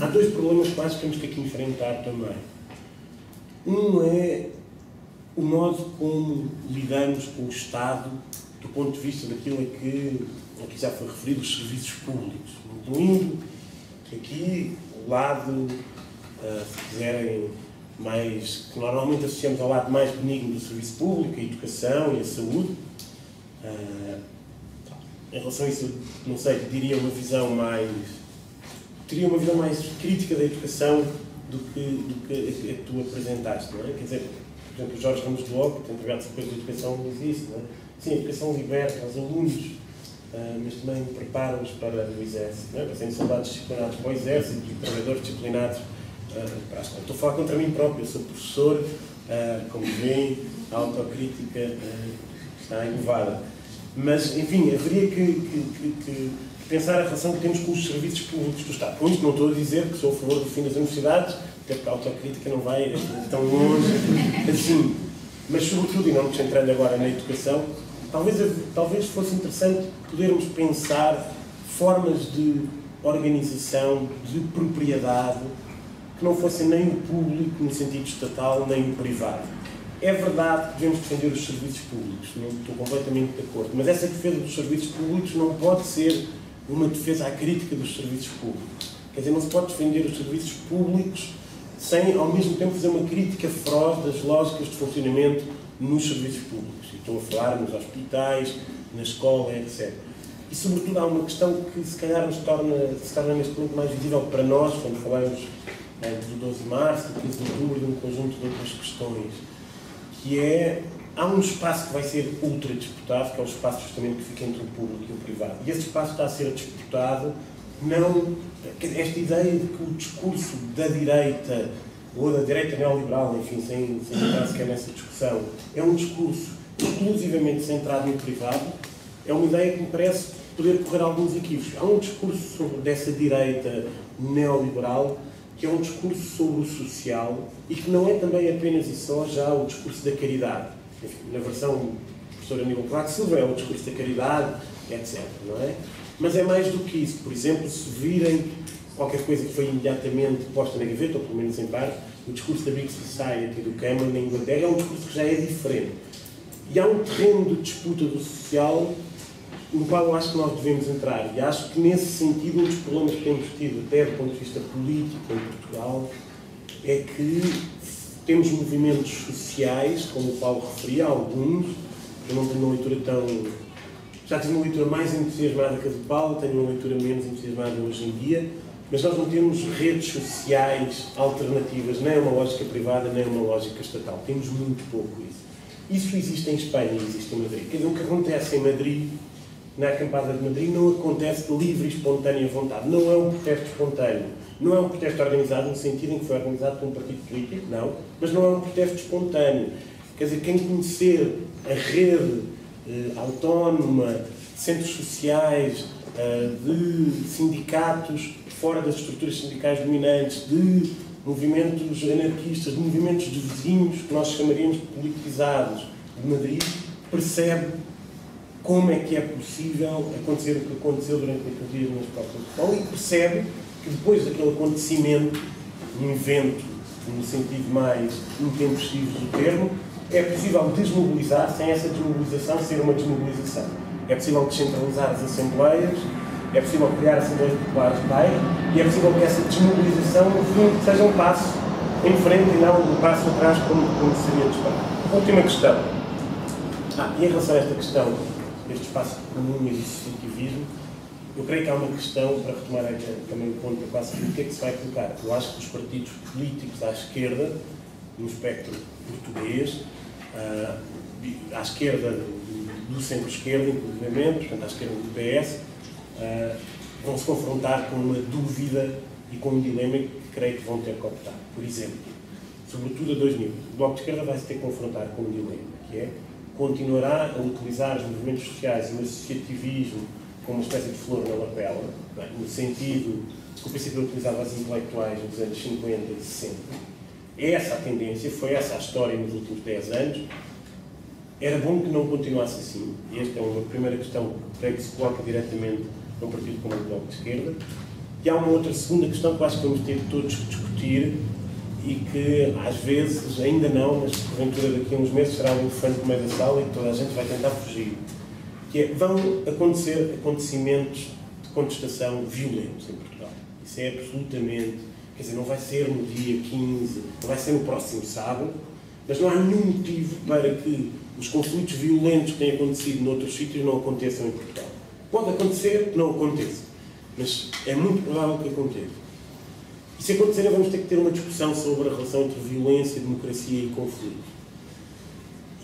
há dois problemas que acho que temos que aqui enfrentar também. Um é o modo como lidamos com o Estado do ponto de vista daquilo a que aqui já foi referido, os serviços públicos, incluindo aqui o lado, se quiserem, mais, que normalmente associamos ao lado mais benigno do serviço público, a educação e a saúde. Em relação a isso, não sei, teria uma visão mais crítica da educação do que a que tu apresentaste, não é? Quer dizer, por exemplo, o Jorge Ramos do Oco, tem trabalhado depois da educação, diz isso, não é? Sim, a educação liberta os alunos, mas também prepara-os para o exército, não é? Para serem soldados disciplinados para o exército e trabalhadores disciplinados para a escola. Estou a falar contra mim próprio, eu sou professor, como veem, a autocrítica está elevada. Mas, enfim, haveria que pensar a relação que temos com os serviços públicos do Estado. Com isto não estou a dizer que sou a favor do fim das universidades, até porque a autocrítica não vai tão longe assim. Mas, sobretudo, e não nos centrando agora na educação, talvez fosse interessante podermos pensar formas de organização, de propriedade, que não fossem nem o público, no sentido estatal, nem o privado. É verdade que devemos defender os serviços públicos, não estou completamente de acordo, mas essa defesa dos serviços públicos não pode ser uma defesa à crítica dos serviços públicos. Quer dizer, não se pode defender os serviços públicos sem, ao mesmo tempo, fazer uma crítica feroz das lógicas de funcionamento nos serviços públicos. E estou a falar nos hospitais, na escola, etc. E, sobretudo, há uma questão que, se calhar, se torna neste momento mais visível para nós, quando falamos do 12 de março, do 15 de outubro, de um conjunto de outras questões, que é, há um espaço que vai ser ultra disputado, que é o espaço justamente que fica entre o público e o privado. E esse espaço está a ser disputado, não, esta ideia de que o discurso da direita, ou da direita neoliberal, enfim, sem entrar sequer nessa discussão, é um discurso exclusivamente centrado no privado, é uma ideia que me parece poder correr alguns equívocos. Há um discurso dessa direita neoliberal que é um discurso sobre o social e que não é também apenas e só já o discurso da caridade. Enfim, na versão do professor Aníbal Cavaco Silva é o discurso da caridade, etc. Não é? Mas é mais do que isso. Por exemplo, se virem qualquer coisa que foi imediatamente posta na gaveta, ou pelo menos em parte, o discurso da Big Society do Cameron na Inglaterra é um discurso que já é diferente. E há um terreno de disputa do social no qual eu acho que nós devemos entrar. E acho que, nesse sentido, um dos problemas que temos tido, até do ponto de vista político em Portugal, é que temos movimentos sociais, como o Paulo referia, alguns. Eu não tenho uma leitura tão... Já tive uma leitura mais entusiasmada que a do Paulo, tenho uma leitura menos entusiasmada hoje em dia, mas nós não temos redes sociais alternativas, nem uma lógica privada, nem uma lógica estatal. Temos muito pouco isso. Isso existe em Espanha e existe em Madrid. Quer dizer, o que acontece em Madrid, na acampada de Madrid, não acontece de livre e espontânea vontade. Não é um protesto espontâneo. Não é um protesto organizado no sentido em que foi organizado por um partido político, não. Mas não é um protesto espontâneo. Quer dizer, quem conhecer a rede autónoma de centros sociais, de sindicatos fora das estruturas sindicais dominantes, de movimentos anarquistas, de movimentos de vizinhos, que nós chamaríamos de politizados, de Madrid, percebe como é que é possível acontecer o que aconteceu durante aqueles dias nas próprias de Portugal e percebe que depois daquele acontecimento, um evento, no sentido mais intempestivo do termo, é possível desmobilizar, sem essa desmobilização ser uma desmobilização. É possível descentralizar as assembleias, é possível criar assembleias populares de bairro e é possível que essa desmobilização, no fundo, seja um passo em frente e não um passo atrás, como seria de esperar. Última questão. E em relação a esta questão, este espaço comum e do associativismo, eu creio que há uma questão, para retomar também o ponto da classe política, que se vai colocar. Eu acho que os partidos políticos à esquerda, no espectro português, à esquerda do centro-esquerda, inclusive, portanto, à esquerda do PS, vão se confrontar com uma dúvida e com um dilema que creio que vão ter que optar. Por exemplo, sobretudo a 2000, o Bloco de Esquerda vai se ter que confrontar com um dilema, que é continuará a utilizar os movimentos sociais e o associativismo como uma espécie de flor na lapela, no sentido que o princípio utilizava as intelectuais nos anos 50 e 60. É essa a tendência, foi essa a história nos últimos 10 anos. Era bom que não continuasse assim. E esta é uma primeira questão que creio que se coloca diretamente num partido como o Bloco de Esquerda. E há uma outra segunda questão que eu acho que vamos ter todos que discutir e que, às vezes, ainda não, mas porventura daqui a uns meses será um elefante no meio da sala e que toda a gente vai tentar fugir, que é, vão acontecer acontecimentos de contestação violentos em Portugal. Isso é absolutamente, quer dizer, não vai ser no dia 15, não vai ser no próximo sábado, mas não há nenhum motivo para que os conflitos violentos que têm acontecido noutros sítios não aconteçam em Portugal. Pode acontecer, não aconteça, mas é muito provável que aconteça. E se acontecer, vamos ter que ter uma discussão sobre a relação entre violência, democracia e conflito.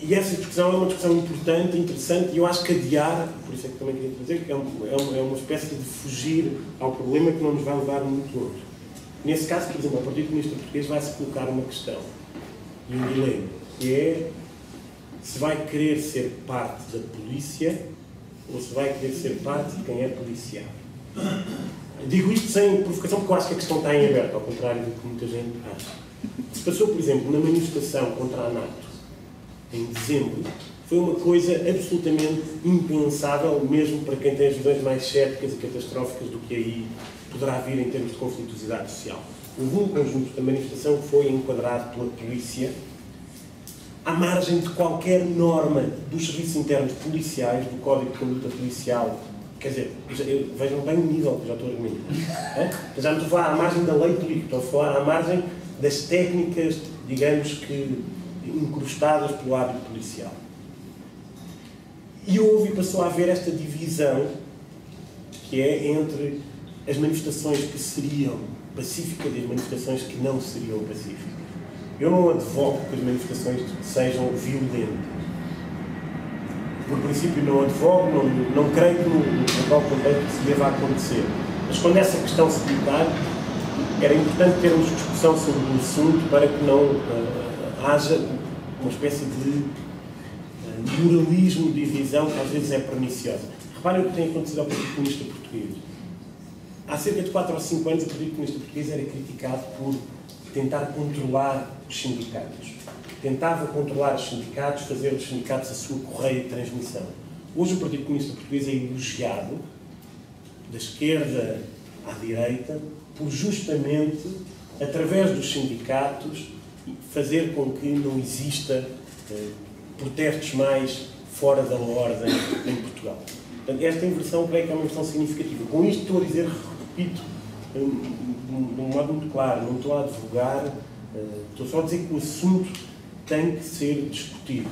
E essa discussão é uma discussão importante, interessante, e eu acho que adiar, por isso é que também queria dizer, que é uma espécie de fugir ao problema que não nos vai levar muito longe. Nesse caso, por exemplo, o Partido Comunista Português vai-se colocar uma questão e um dilema, que é se vai querer ser parte da polícia ou se vai querer ser parte de quem é policiado. Digo isto sem provocação porque eu acho que a questão está em aberto, ao contrário do que muita gente acha. Se passou, por exemplo, na manifestação contra a NATO, em dezembro, foi uma coisa absolutamente impensável, mesmo para quem tem as visões mais céticas e catastróficas do que aí poderá vir em termos de conflituosidade social. Houve um conjunto da manifestação que foi enquadrado pela polícia à margem de qualquer norma dos serviços internos policiais, do Código de Conduta Policial. Quer dizer, vejam bem o nível que já estou a argumentar. Já não estou a falar à margem da lei política, estou a falar à margem das técnicas, digamos que, incrustadas pelo hábito policial. E houve e passou a haver esta divisão, que é entre as manifestações que seriam pacíficas e as manifestações que não seriam pacíficas. Eu não advogo que as manifestações sejam violentas. Por princípio não advogo, não creio que no atual contexto isso deva acontecer. Mas quando essa questão se colocar, era importante termos discussão sobre o assunto para que não haja uma espécie de moralismo de divisão que às vezes é perniciosa. Reparem o que tem acontecido ao Partido Comunista Português. Há cerca de 4 ou 5 anos o Partido Comunista Português era criticado por tentar controlar os sindicatos. Tentava controlar os sindicatos, fazer dos sindicatos a sua correia de transmissão. Hoje o Partido Comunista Português é elogiado, da esquerda à direita, por justamente, através dos sindicatos, fazer com que não exista protestos mais fora da ordem em Portugal. Portanto, esta inversão creio que é uma inversão significativa. Com isto estou a dizer, repito, de um modo muito claro, não estou a advogar, estou só a dizer que o assunto tem que ser discutido.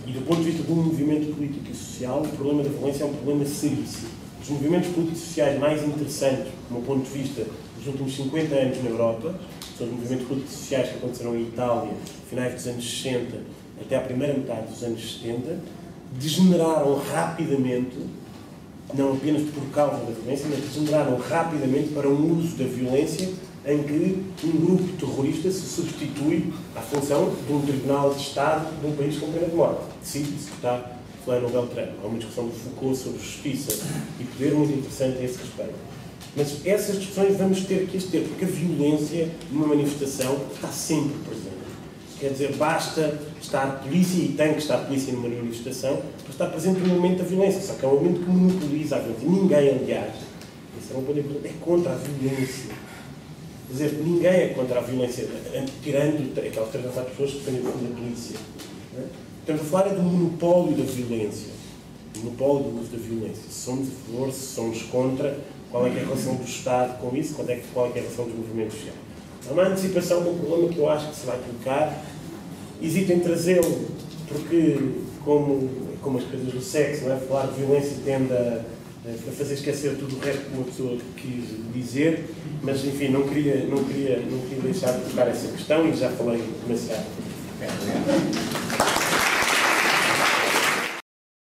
E do ponto de vista de um movimento político e social, o problema da violência é um problema seríssimo. Os movimentos políticos e sociais mais interessantes, do meu ponto de vista, dos últimos 50 anos na Europa, são os movimentos políticos e sociais que aconteceram em Itália, finais dos anos 60 até à primeira metade dos anos 70, degeneraram rapidamente, não apenas por causa da violência, mas degeneraram rapidamente para um uso da violência em que um grupo terrorista se substitui à função de um tribunal de Estado de um país com pena de morte. Decide executar fulano ou beltrano. Há uma discussão do Foucault sobre justiça e poder muito interessante a esse respeito. Mas essas discussões vamos ter que as ter, porque a violência numa manifestação está sempre presente. Quer dizer, basta estar polícia, e tem que estar polícia numa manifestação, para estar presente no momento da violência. Só que é um momento que monopoliza a violência. Ninguém, aliás, isso é um ponto importante, é contra a violência. Quer dizer, ninguém é contra a violência, tirando aquelas 3 ou 4 pessoas que defendem a polícia. Estamos a falar do monopólio da violência. O monopólio do uso da violência. Se somos a favor, se somos contra, qual é que é a relação do Estado com isso, qual é que é a relação dos movimentos sociais. Há uma antecipação de um problema que eu acho que se vai colocar. Hesito em trazê-lo, porque, como as coisas do sexo, não é? Falar de violência tende a fazer esquecer tudo o resto que uma pessoa quis dizer, mas, enfim, não queria deixar de tocar essa questão e já falei demasiado.